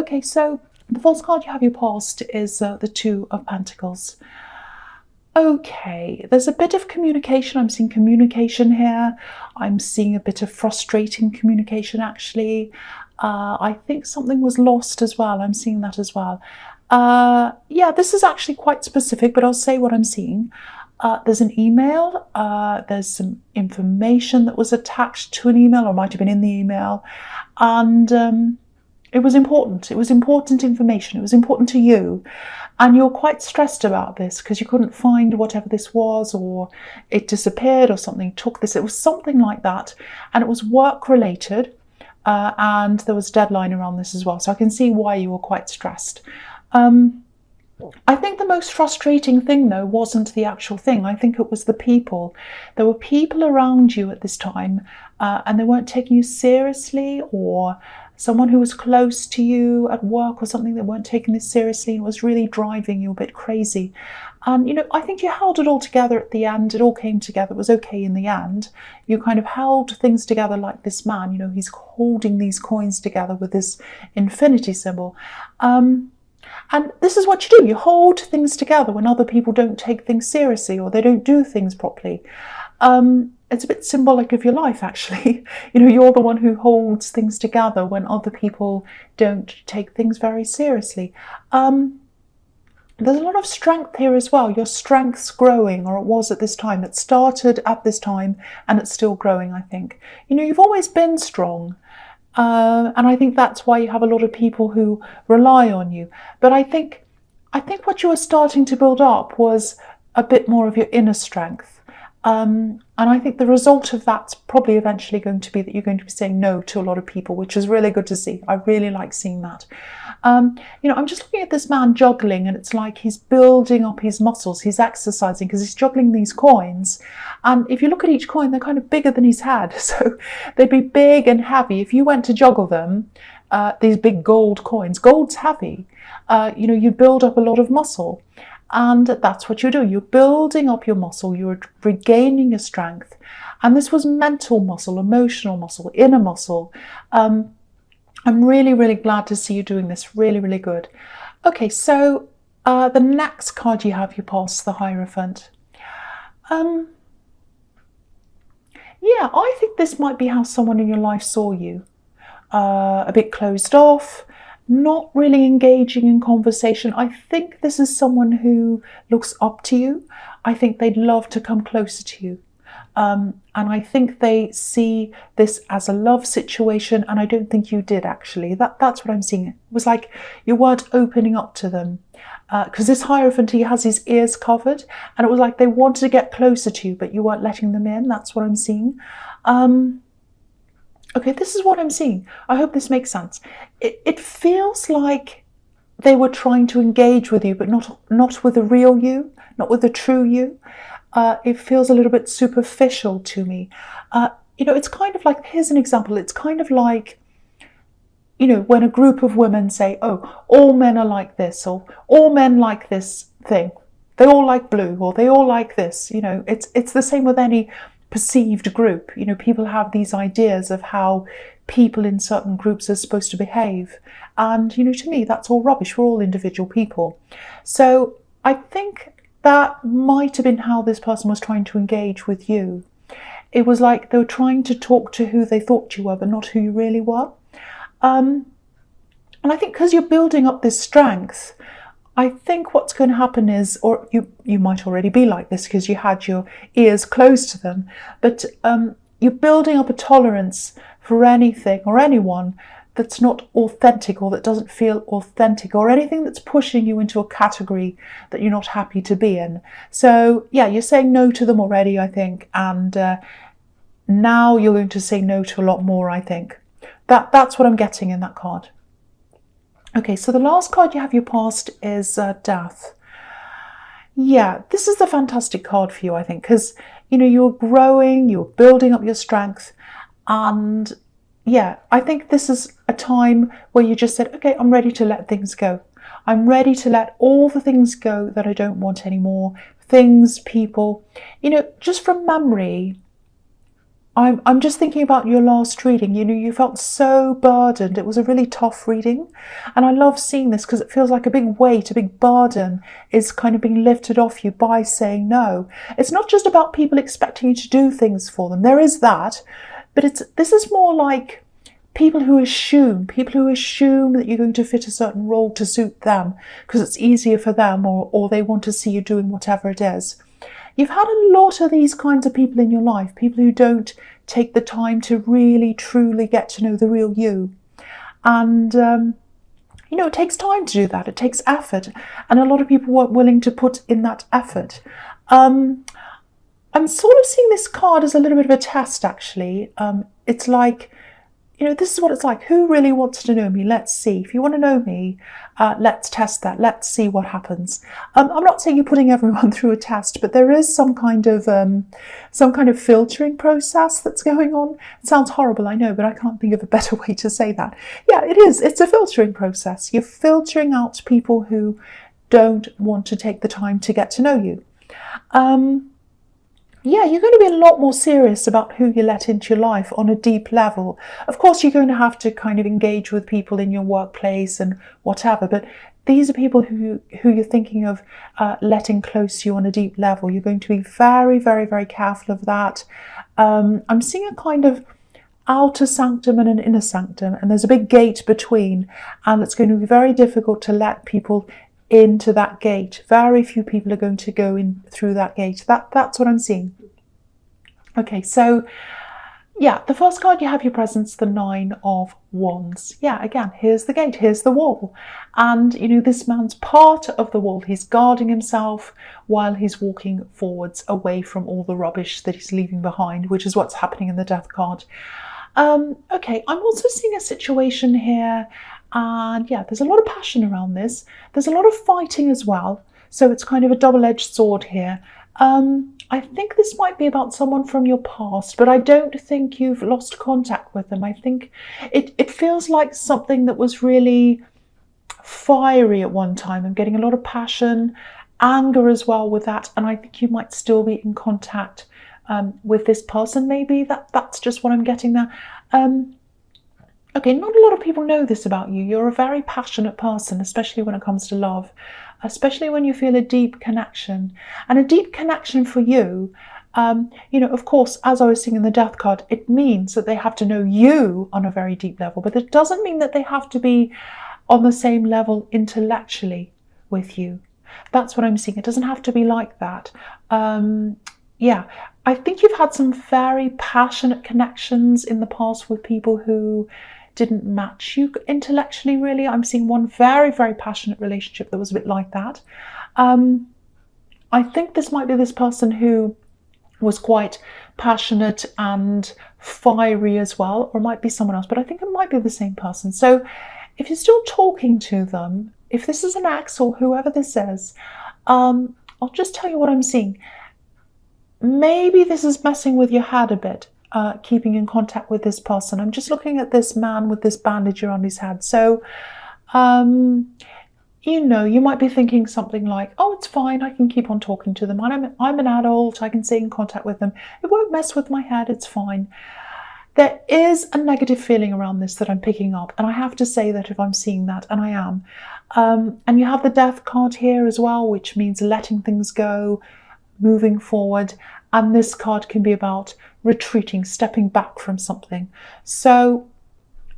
Okay, so the false card you have your past is the Two of Pentacles. Okay, there's a bit of communication. I'm seeing communication here. I'm seeing a bit of frustrating communication, actually. I think something was lost as well. I'm seeing that as well. Yeah, this is actually quite specific, but I'll say what I'm seeing. There's an email. There's some information that was attached to an email, or might have been in the email. And it was important. It was important information. It was important to you. And you're quite stressed about this because you couldn't find whatever this was, or it disappeared, or something took this. It was something like that. And it was work related. And there was a deadline around this as well. So I can see why you were quite stressed. I think the most frustrating thing, though, wasn't the actual thing. I think it was the people. There were people around you at this time, and they weren't taking you seriously, or someone who was close to you at work or something that weren't taking this seriously and was really driving you a bit crazy. And, I think you held it all together at the end. It all came together. It was okay in the end. You kind of held things together like this man. He's holding these coins together with this infinity symbol. And this is what you do. You hold things together when other people don't take things seriously, or they don't do things properly. It's a bit symbolic of your life, actually. You're the one who holds things together when other people don't take things very seriously. There's a lot of strength here as well. Your strength's growing, or it was at this time. It started at this time and it's still growing, I think. You've always been strong. And I think that's why you have a lot of people who rely on you. But I think what you were starting to build up was a bit more of your inner strength. And I think the result of that's probably eventually going to be that you're going to be saying no to a lot of people, which is really good to see. I really like seeing that. I'm just looking at this man juggling, and it's like he's building up his muscles. He's exercising because he's juggling these coins. And if you look at each coin, they're kind of bigger than his head. So they'd be big and heavy. If you went to juggle them, these big gold coins, gold's heavy. You build up a lot of muscle. And that's what you do. You're building up your muscle. You're regaining your strength. And this was mental muscle, emotional muscle, inner muscle. I'm really, really glad to see you doing this. Really, really good. Okay, so the next card you have, you pass the Hierophant. Yeah, I think this might be how someone in your life saw you. A bit closed off. Not really engaging in conversation. I think this is someone who looks up to you. I think they'd love to come closer to you. And I think they see this as a love situation, and I don't think you did, actually. That's what I'm seeing. It was like you weren't opening up to them. Because this Hierophant, he has his ears covered, and it was like they wanted to get closer to you, but you weren't letting them in. That's what I'm seeing. Okay, this is what I'm seeing. I hope this makes sense. It feels like they were trying to engage with you, but not with the real you, not with the true you. It feels a little bit superficial to me. It's kind of like, here's an example. It's kind of like, when a group of women say, oh, all men are like this, or all men like this thing. They all like blue, or they all like this. It's the same with any perceived group. People have these ideas of how people in certain groups are supposed to behave, and to me that's all rubbish. We're all individual people. So I think that might have been how this person was trying to engage with you. It was like they were trying to talk to who they thought you were, but not who you really were. And I think because you're building up this strength, I think what's going to happen is, or you might already be like this because you had your ears closed to them, but you're building up a tolerance for anything or anyone that's not authentic, or that doesn't feel authentic, or anything that's pushing you into a category that you're not happy to be in. So yeah, you're saying no to them already, I think, and now you're going to say no to a lot more, I think. That's what I'm getting in that card. Okay, so the last card you have your past is Death. Yeah, this is the fantastic card for you, I think, because, you're growing, you're building up your strength. And yeah, I think this is a time where you just said, okay, I'm ready to let things go. I'm ready to let all the things go that I don't want anymore. Things, people, just from memory, I'm just thinking about your last reading. You know, you felt so burdened. It was a really tough reading. And I love seeing this because it feels like a big weight, a big burden is kind of being lifted off you by saying no. It's not just about people expecting you to do things for them. There is that. But this is more like people who assume that you're going to fit a certain role to suit them because it's easier for them, or they want to see you doing whatever it is. You've had a lot of these kinds of people in your life, people who don't take the time to really, truly get to know the real you. And, you know, it takes time to do that. It takes effort. And a lot of people weren't willing to put in that effort. I'm sort of seeing this card as a little bit of a test, actually. It's like, you know, this is what it's like. Who really wants to know me? Let's see. If you want to know me, let's test that. Let's see what happens. I'm not saying you're putting everyone through a test, but there is some kind of filtering process that's going on. It sounds horrible, I know, but I can't think of a better way to say that. Yeah, it is. It's a filtering process. You're filtering out people who don't want to take the time to get to know you. Yeah, you're going to be a lot more serious about who you let into your life on a deep level. Of course, you're going to have to kind of engage with people in your workplace and whatever, but these are people who you're thinking of letting close to you on a deep level. You're going to be very, very, very careful of that. I'm seeing a kind of outer sanctum and an inner sanctum, and there's a big gate between, and it's going to be very difficult to let people into that gate. Very few people are going to go in through that gate. That's what I'm seeing. Okay, so yeah, the first card you have your presence, the Nine of Wands. Yeah, again, here's the gate, here's the wall. And, you know, this man's part of the wall. He's guarding himself while he's walking forwards away from all the rubbish that he's leaving behind, which is what's happening in the Death card. Okay, I'm also seeing a situation here. And yeah, there's a lot of passion around this. There's a lot of fighting as well. So it's kind of a double-edged sword here. I think this might be about someone from your past, but I don't think you've lost contact with them. I think it feels like something that was really fiery at one time. I'm getting a lot of passion, anger as well with that. And I think you might still be in contact with this person, maybe. That's just what I'm getting there. Okay, not a lot of people know this about you. You're a very passionate person, especially when it comes to love, especially when you feel a deep connection. And a deep connection for you, you know, of course, as I was saying in the Death card, it means that they have to know you on a very deep level, but it doesn't mean that they have to be on the same level intellectually with you. That's what I'm seeing. It doesn't have to be like that. Yeah, I think you've had some very passionate connections in the past with people who didn't match you intellectually, really. I'm seeing one very, very passionate relationship that was a bit like that. I think this might be this person who was quite passionate and fiery as well, or it might be someone else, but I think it might be the same person. So if you're still talking to them, if this is an ex or whoever this is, I'll just tell you what I'm seeing. Maybe this is messing with your head a bit, keeping in contact with this person. I'm just looking at this man with this bandage around his head. So, you know, you might be thinking something like, oh, it's fine, I can keep on talking to them. I'm an adult, I can stay in contact with them. It won't mess with my head, it's fine. There is a negative feeling around this that I'm picking up. And I have to say that if I'm seeing that, and I am. And you have the Death card here as well, which means letting things go, moving forward, and this card can be about retreating, stepping back from something. So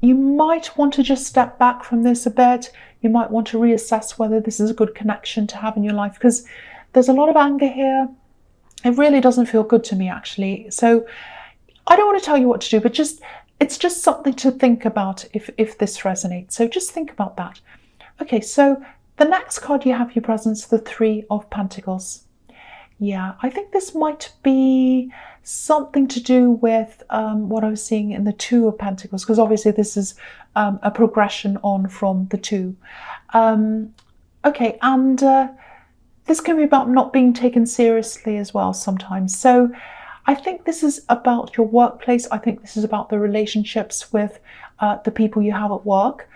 you might want to just step back from this a bit. You might want to reassess whether this is a good connection to have in your life, because there's a lot of anger here. It really doesn't feel good to me, actually. So I don't want to tell you what to do, but it's just something to think about if this resonates. So just think about that. Okay, so the next card you have your presence, the Three of Pentacles. Yeah, I think this might be something to do with what I was seeing in the Two of Pentacles, because obviously this is a progression on from the Two. Okay, and this can be about not being taken seriously as well sometimes. So I think this is about your workplace. I think this is about the relationships with the people you have at work.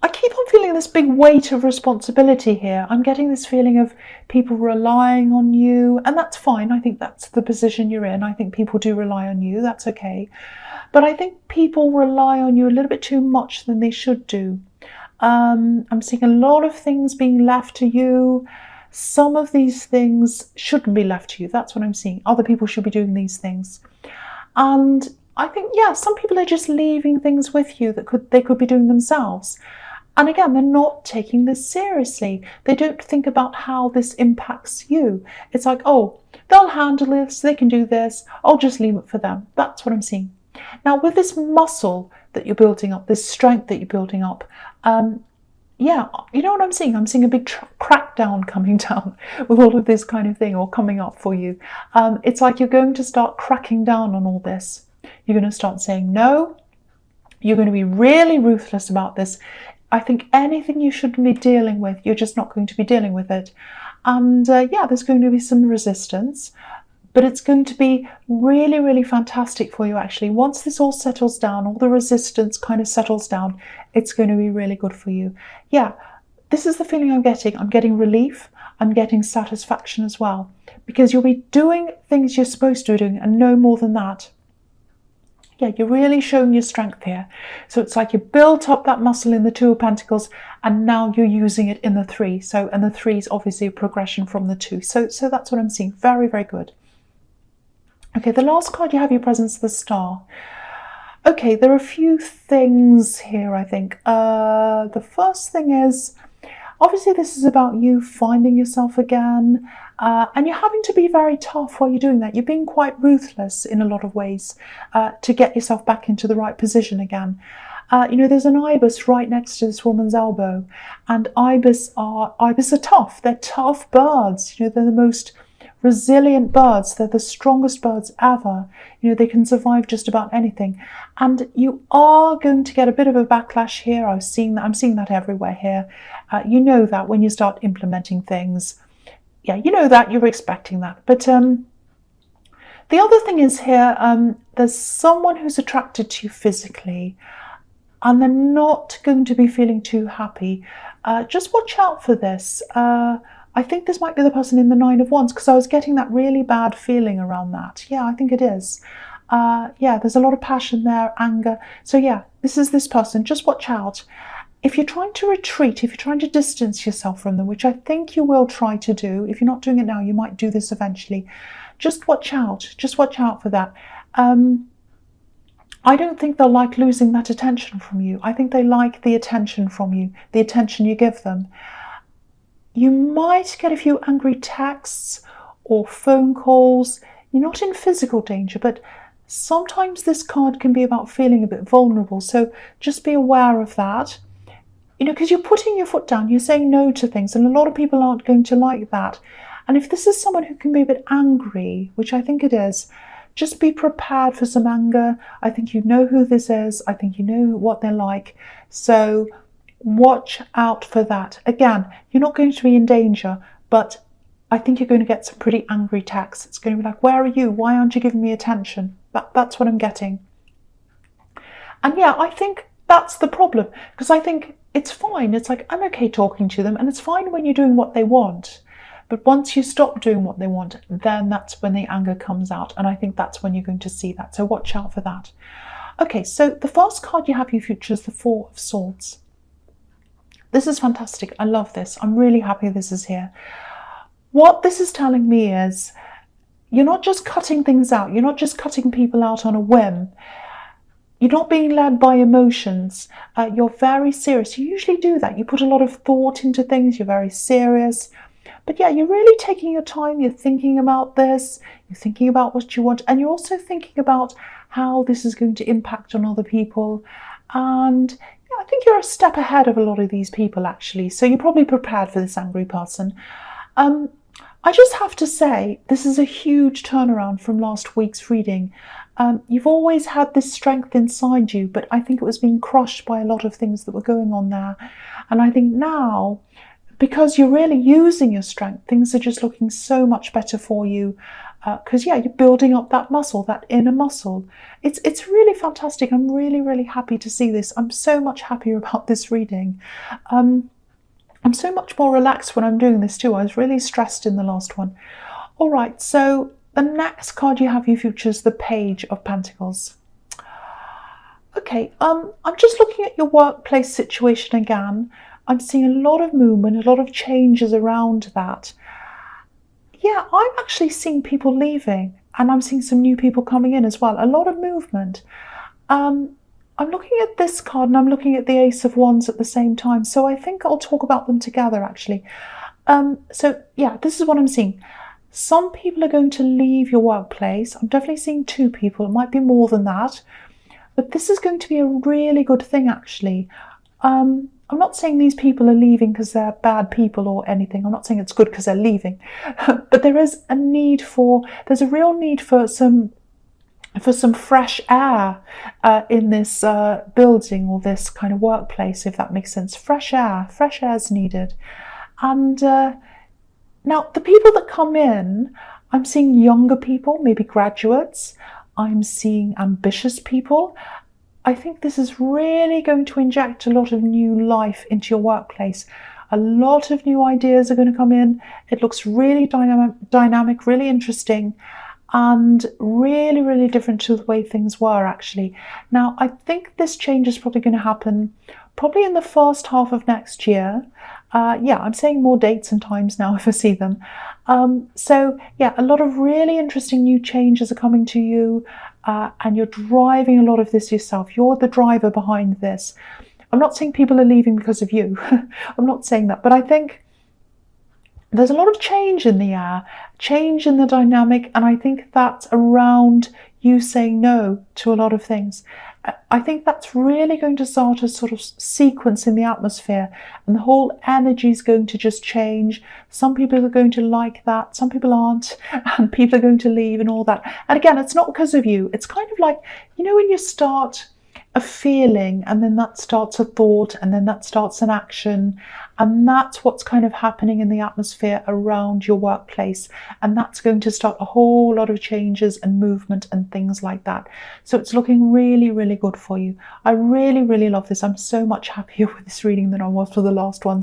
I keep on feeling feeling this big weight of responsibility here. I'm getting this feeling of people relying on you, and that's fine. I think that's the position you're in. I think people do rely on you. That's okay. But I think people rely on you a little bit too much than they should do. I'm seeing a lot of things being left to you. Some of these things shouldn't be left to you. That's what I'm seeing. Other people should be doing these things. And I think, yeah, some people are just leaving things with you that they could be doing themselves. And again, they're not taking this seriously. They don't think about how this impacts you. It's like, oh, they'll handle this, they can do this, I'll just leave it for them. That's what I'm seeing. Now, with this muscle that you're building up, this strength that you're building up, yeah, you know what I'm seeing? I'm seeing a big crackdown coming down with all of this kind of thing, or coming up for you. It's like you're going to start cracking down on all this. You're going to start saying no. You're going to be really ruthless about this. I think anything you shouldn't be dealing with, you're just not going to be dealing with it. And yeah, there's going to be some resistance, but it's going to be really, really fantastic for you, actually. Once this all settles down, all the resistance kind of settles down, it's going to be really good for you. Yeah, this is the feeling I'm getting. I'm getting relief. I'm getting satisfaction as well, because you'll be doing things you're supposed to be doing and no more than that. Yeah, you're really showing your strength here. So it's like you built up that muscle in the Two of Pentacles, and now you're using it in the Three. So, and the Three is obviously a progression from the Two. So that's what I'm seeing. Very, very good. Okay, the last card you have, your presence, the Star. Okay, there are a few things here, I think. The first thing is, obviously this is about you finding yourself again, and you're having to be very tough while you're doing that. You're being quite ruthless in a lot of ways to get yourself back into the right position again. You know, there's an ibis right next to this woman's elbow, and ibis are tough. They're tough birds. You know, they're the most resilient birds. They're the strongest birds ever. You know, they can survive just about anything. And you are going to get a bit of a backlash here. I'm seeing that everywhere here. You know that when you start implementing things. Yeah, you know that, you're expecting that. But the other thing is here, there's someone who's attracted to you physically, and they're not going to be feeling too happy. Just watch out for this. I think this might be the person in the Nine of Wands, because I was getting that really bad feeling around that. Yeah, I think it is. Yeah, there's a lot of passion there, anger. So yeah, this is this person. Just watch out. If you're trying to retreat, if you're trying to distance yourself from them, which I think you will try to do, if you're not doing it now, you might do this eventually. Just watch out. Just watch out for that. I don't think they'll like losing that attention from you. I think they like the attention from you, the attention you give them. You might get a few angry texts or phone calls. You're not in physical danger, but sometimes this card can be about feeling a bit vulnerable. So just be aware of that. You know, because you're putting your foot down, you're saying no to things, and a lot of people aren't going to like that. And if this is someone who can be a bit angry, which I think it is, just be prepared for some anger. I think you know who this is. I think you know what they're like. So watch out for that. Again, you're not going to be in danger, but I think you're going to get some pretty angry texts. It's going to be like, where are you? Why aren't you giving me attention? That's what I'm getting. And yeah, I think that's the problem, because I think it's fine. It's like, I'm okay talking to them, and it's fine when you're doing what they want. But once you stop doing what they want, then that's when the anger comes out. And I think that's when you're going to see that. So watch out for that. Okay, so the first card you have for your future is the Four of Swords. This is fantastic. I love this. I'm really happy this is here. What this is telling me is you're not just cutting things out. You're not just cutting people out on a whim. You're not being led by emotions. You're very serious. You usually do that. You put a lot of thought into things. You're very serious. But yeah, you're really taking your time. You're thinking about this. You're thinking about what you want. And you're also thinking about how this is going to impact on other people. And yeah, I think you're a step ahead of a lot of these people, actually. So you're probably prepared for this angry person. I just have to say, this is a huge turnaround from last week's reading. You've always had this strength inside you, but I think it was being crushed by a lot of things that were going on there. And I think now, because you're really using your strength, things are just looking so much better for you. because yeah, you're building up that muscle, that inner muscle. It's really fantastic. I'm really happy to see this. I'm so much happier about this reading. I'm so much more relaxed when I'm doing this too. I was really stressed in the last one. All right, so the next card you have, you features the Page of Pentacles. Okay, I'm just looking at your workplace situation again. I'm seeing a lot of movement, a lot of changes around that. Yeah, I'm actually seeing people leaving, and I'm seeing some new people coming in as well. A lot of movement. I'm looking at this card and I'm looking at the Ace of Wands at the same time. So I think I'll talk about them together actually. So yeah, this is what I'm seeing. Some people are going to leave your workplace. I'm definitely seeing 2 people. It might be more than that. But this is going to be a really good thing actually. I'm not saying these people are leaving because they're bad people or anything. I'm not saying it's good because they're leaving. But there is a need for, there's a real need for some fresh air in this building or this kind of workplace, if that makes sense. Fresh air is needed. And now the people that come in, I'm seeing younger people, maybe graduates. I'm seeing ambitious people. I think this is really going to inject a lot of new life into your workplace. A lot of new ideas are going to come in. It looks really dynamic, really interesting, and really different to the way things were actually. Now, I think this change is probably going to happen probably in the first half of next year. Yeah, I'm saying more dates and times now if I see them. So yeah, a lot of really interesting new changes are coming to you, and you're driving a lot of this yourself. You're the driver behind this. I'm not saying people are leaving because of you. I'm not saying that, but I think there's a lot of change in the air, change in the dynamic, and I think that's around you saying no to a lot of things. I think that's really going to start a sort of sequence in the atmosphere, and the whole energy is going to just change. Some people are going to like that, some people aren't, and people are going to leave and all that. And again, it's not because of you. It's kind of like, you know, when you start a feeling and then that starts a thought and then that starts an action, and that's what's kind of happening in the atmosphere around your workplace, and that's going to start a whole lot of changes and movement and things like that. So it's looking really good for you. I really love this. I'm so much happier with this reading than I was for the last one.